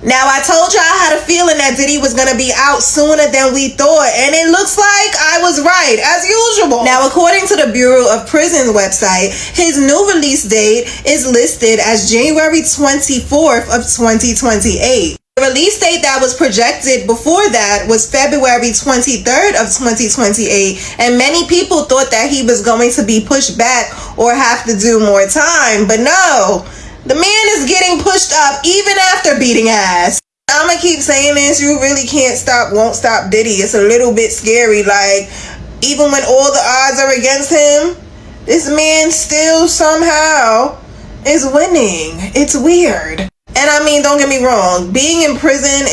Now, I told y'all I had a feeling that Diddy was going to be out sooner than we thought, and it looks like I was right, as usual. Now, according to the Bureau of Prisons website, his new release date is listed as January 24th of 2028. The release date that was projected before that was February 23rd of 2028, and many people thought that he was going to be pushed back or have to do more time, but no. The man is getting pushed up even after beating ass. I'ma keep saying this, you really can't stop, won't stop Diddy. It's a little bit scary, like, even when all the odds are against him, this man still somehow is winning. It's weird. And I mean, don't get me wrong, being in prison,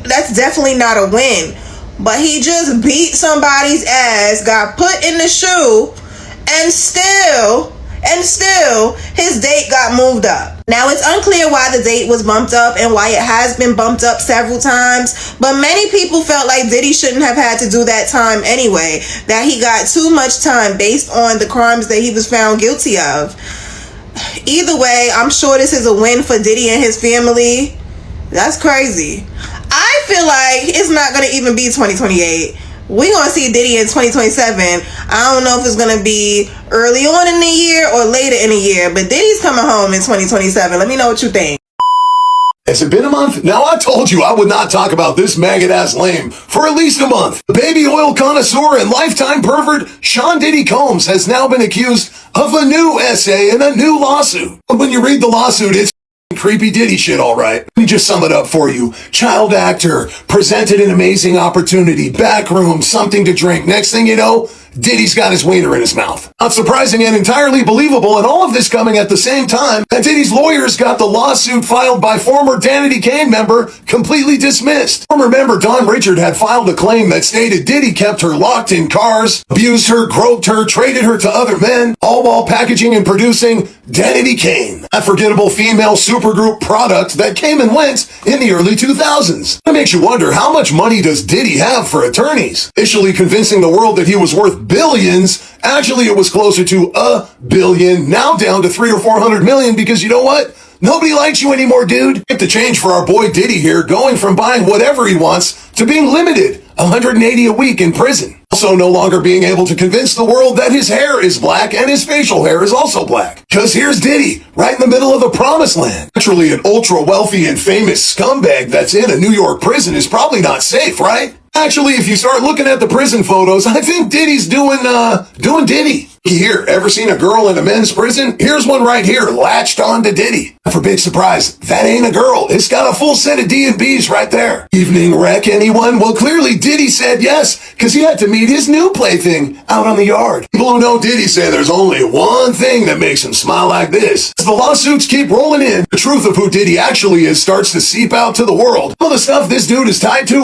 that's definitely not a win. But he just beat somebody's ass, got put in the shoe, and still his date got moved up. Now, it's unclear why the date was bumped up and why it has been bumped up several times, but many people felt like Diddy shouldn't have had to do that time anyway, that he got too much time based on the crimes that he was found guilty of. Either way, I'm sure this is a win for Diddy and his family. That's crazy. I feel like it's not going to even be 2028. We're going to see Diddy in 2027. I don't know if it's going to be early on in the year or later in the year, but Diddy's coming home in 2027. Let me know what you think. Has it been a month? Now, I told you I would not talk about this maggot-ass lame for at least a month. The baby oil connoisseur and lifetime pervert Sean Diddy Combs has now been accused of a new essay and a new lawsuit. But when you read the lawsuit, it's creepy Diddy shit, all right. Let me just sum it up for you. Child actor, presented an amazing opportunity, back room, something to drink. Next thing you know, Diddy's got his wiener in his mouth. Not surprising and entirely believable, and all of this coming at the same time that Diddy's lawyers got the lawsuit filed by former Danity Kane member completely dismissed. Former member Don Richard had filed a claim that stated Diddy kept her locked in cars, abused her, groped her, traded her to other men, all while packaging and producing Danity Kane, a forgettable female supergroup product that came and went in the early 2000s. That makes you wonder, how much money does Diddy have for attorneys? Initially convincing the world that he was worth billions. Actually, it was closer to $1 billion, now down to 300 or 400 million, because you know what? Nobody likes you anymore, dude. Get the change for our boy Diddy here, going from buying whatever he wants to being limited 180 a week in prison. Also no longer being able to convince the world that his hair is black and his facial hair is also black. Cause here's Diddy, right in the middle of the promised land. Naturally, an ultra wealthy and famous scumbag that's in a New York prison is probably not safe, right? Actually, if you start looking at the prison photos, I think Diddy's doing Diddy. Here, ever seen a girl in a men's prison? Here's one right here, latched on to Diddy. For big surprise, that ain't a girl. It's got a full set of D&Bs right there. Evening wreck, anyone? Well, clearly Diddy said yes, because he had to meet his new plaything out on the yard. People who know Diddy say there's only one thing that makes him smile like this. As the lawsuits keep rolling in, the truth of who Diddy actually is starts to seep out to the world. All the stuff this dude is tied to,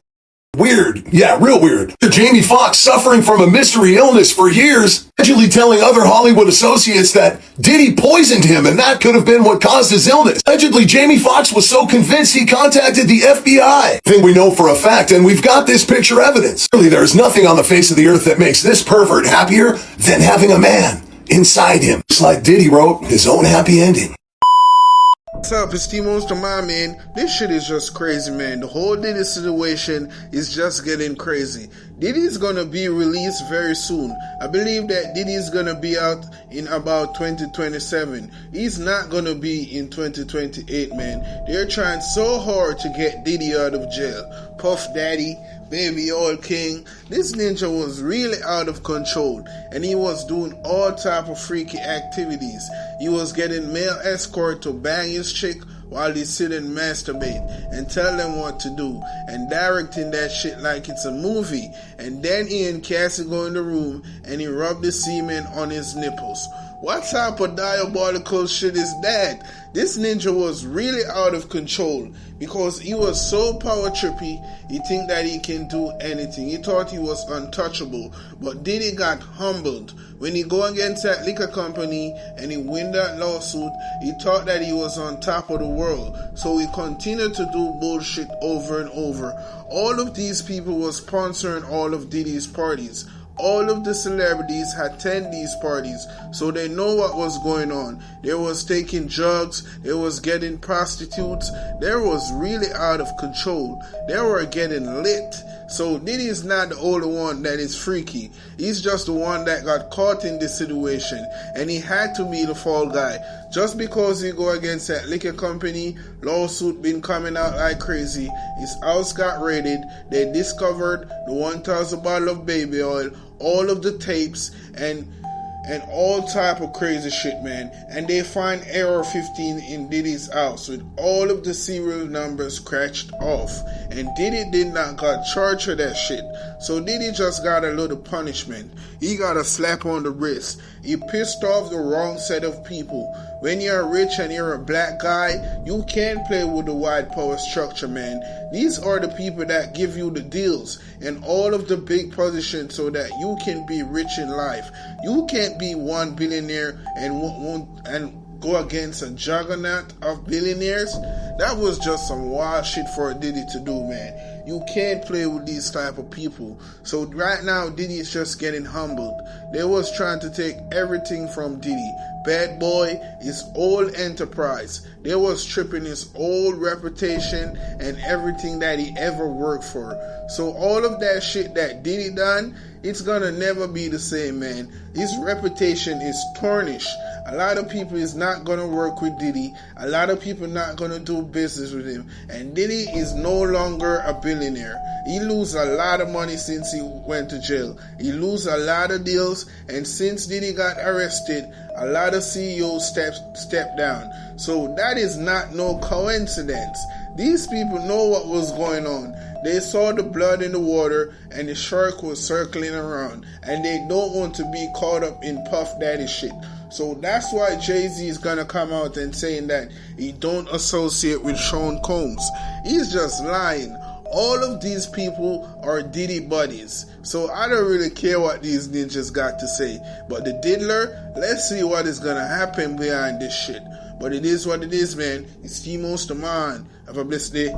weird. Yeah, real weird. Jamie Foxx, suffering from a mystery illness for years, allegedly telling other Hollywood associates that Diddy poisoned him and that could have been what caused his illness. Allegedly, Jamie Foxx was so convinced he contacted the FBI. Thing we know for a fact, and we've got this picture evidence. Really, there's nothing on the face of the earth that makes this pervert happier than having a man inside him. Just like Diddy wrote his own happy ending. What's up, it's T-Monster, my man. This shit is just crazy, man. The whole Diddy situation is just getting crazy. Diddy's gonna be released very soon. I believe that Diddy's gonna be out in about 2027. He's not gonna be in 2028, man. They're trying so hard to get Diddy out of jail. Puff Daddy, Baby Oil King. This ninja was really out of control, and he was doing all type of freaky activities. He was getting male escort to bang his chick while he's sitting masturbate and tell them what to do, and directing that shit like it's a movie. And then Ian Cassie go in the room and he rubbed the semen on his nipples. What type of diabolical shit is that? This ninja was really out of control because he was so power trippy. He think that he can do anything. He thought he was untouchable, but Diddy got humbled when he go against that liquor company and he win that lawsuit. He thought that he was on top of the world, so he continued to do bullshit over and over. All of these people was sponsoring all of Diddy's parties. all of the celebrities attend these parties, so they know what was going on. They was taking drugs, they was getting prostitutes, they was really out of control. They were getting lit. So Diddy is not the only one that is freaky. He's just the one that got caught in this situation, and he had to be the fall guy. Just because he go against that liquor company, lawsuit been coming out like crazy. His house got raided. They discovered the 1,000 bottle of baby oil, all of the tapes, and all type of crazy shit, man. And they find error 15 in Diddy's house with all of the serial numbers scratched off. And Diddy did not got charged for that shit. So Diddy just got a little punishment. He got a slap on the wrist. He pissed off the wrong set of people. When you're rich and you're a black guy, you can't play with the white power structure, man. These are the people that give you the deals and all of the big positions so that you can be rich in life. You can't be one billionaire and go against a juggernaut of billionaires. That was just some wild shit for Diddy to do, man. You can't play with these type of people. So right now, Diddy is just getting humbled. They was trying to take everything from Diddy. Bad Boy, his whole enterprise. They was stripping his whole reputation and everything that he ever worked for. So all of that shit that Diddy done, it's gonna never be the same, man. His reputation is tarnished. A lot of people is not gonna work with Diddy. A lot of people not gonna do business with him. And Diddy is no longer a billionaire. He lose a lot of money since he went to jail. He lose a lot of deals, and since Diddy got arrested, a lot of CEOs stepped down. So that is not no coincidence. These people know what was going on. They saw the blood in the water and the shark was circling around, and they don't want to be caught up in Puff Daddy shit. So that's why Jay-Z is gonna come out and saying that he don't associate with Sean Combs. He's just lying. All of these people are Diddy buddies. So I don't really care what these ninjas got to say. But the diddler, let's see what is gonna happen behind this shit. But it is what it is, man. It's T-Most the Man. Have a blessed day.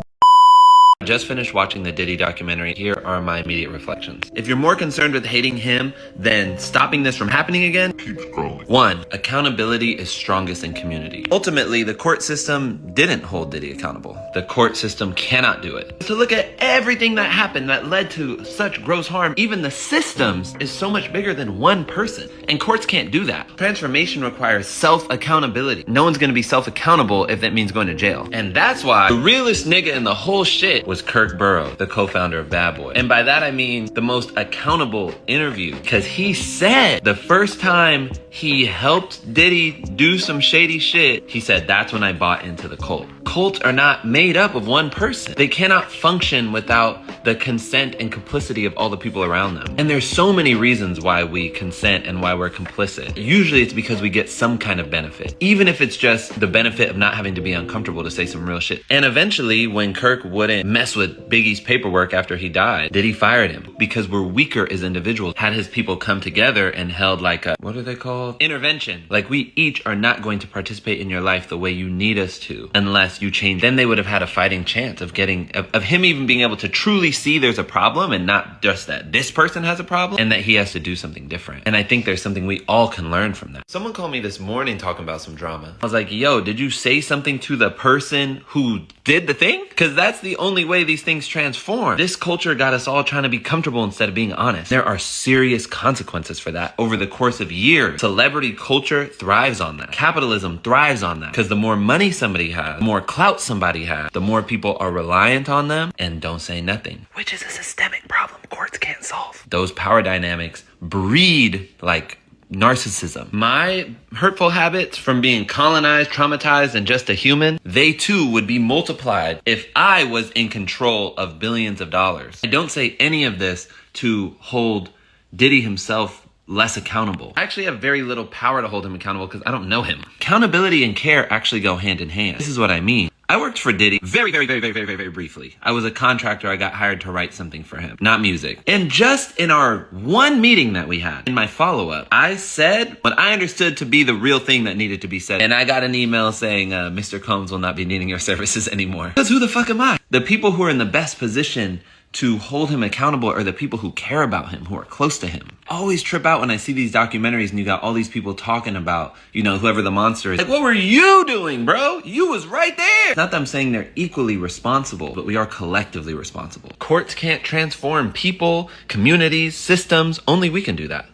I just finished watching the Diddy documentary. Here are my immediate reflections. If you're more concerned with hating him than stopping this from happening again, keep scrolling. 1. Accountability is strongest in community. Ultimately, the court system didn't hold Diddy accountable. The court system cannot do it. To look at everything that happened that led to such gross harm, even the systems is so much bigger than one person. And courts can't do that. Transformation requires self-accountability. No one's gonna be self-accountable if that means going to jail. And that's why the realest nigga in the whole shit was Kirk Burrow, the co-founder of Bad Boy. And by that I mean the most accountable interview, because he said the first time he helped Diddy do some shady shit, he said, that's when I bought into the cult. Cults are not made up of one person. They cannot function without the consent and complicity of all the people around them. And there's so many reasons why we consent and why we're complicit. Usually it's because we get some kind of benefit, even if it's just the benefit of not having to be uncomfortable to say some real shit. And eventually, when Kirk wouldn't mess with Biggie's paperwork after he died, Diddy fired him because we're weaker as individuals. Had his people come together and held like a, what are they called? Intervention. Like, we each are not going to participate in your life the way you need us to unless you change. Then they would have had a fighting chance of getting, of him even being able to truly see there's a problem and not just that this person has a problem and that he has to do something different. And I think there's something we all can learn from that. Someone called me this morning talking about some drama. I was like, yo, did you say something to the person who did the thing? Because that's the only way these things transform. This culture got us all trying to be comfortable instead of being honest. There are serious consequences for that over the course of years. Celebrity culture thrives on that. Capitalism thrives on that. Because the more money somebody has, the more clout somebody has, the more people are reliant on them and don't say nothing, which is a systemic problem courts can't solve. Those power dynamics breed like narcissism. My hurtful habits from being colonized, traumatized, and just a human, they too would be multiplied if I was in control of billions of dollars. I don't say any of this to hold Diddy himself less accountable. I actually have very little power to hold him accountable because I don't know him. Accountability and care actually go hand in hand. This is what I mean. I worked for Diddy very briefly. I was a contractor. I got hired to write something for him, not music. And just in our one meeting that we had, in my follow-up, I said what I understood to be the real thing that needed to be said. And I got an email saying, Mr. Combs will not be needing your services anymore. Because who the fuck am I? The people who are in the best position to hold him accountable are the people who care about him, who are close to him. I always trip out when I see these documentaries and you got all these people talking about, you know, whoever the monster is. Like, what were you doing, bro? You was right there. Not that I'm saying they're equally responsible, but we are collectively responsible. Courts can't transform people, communities, systems. Only we can do that.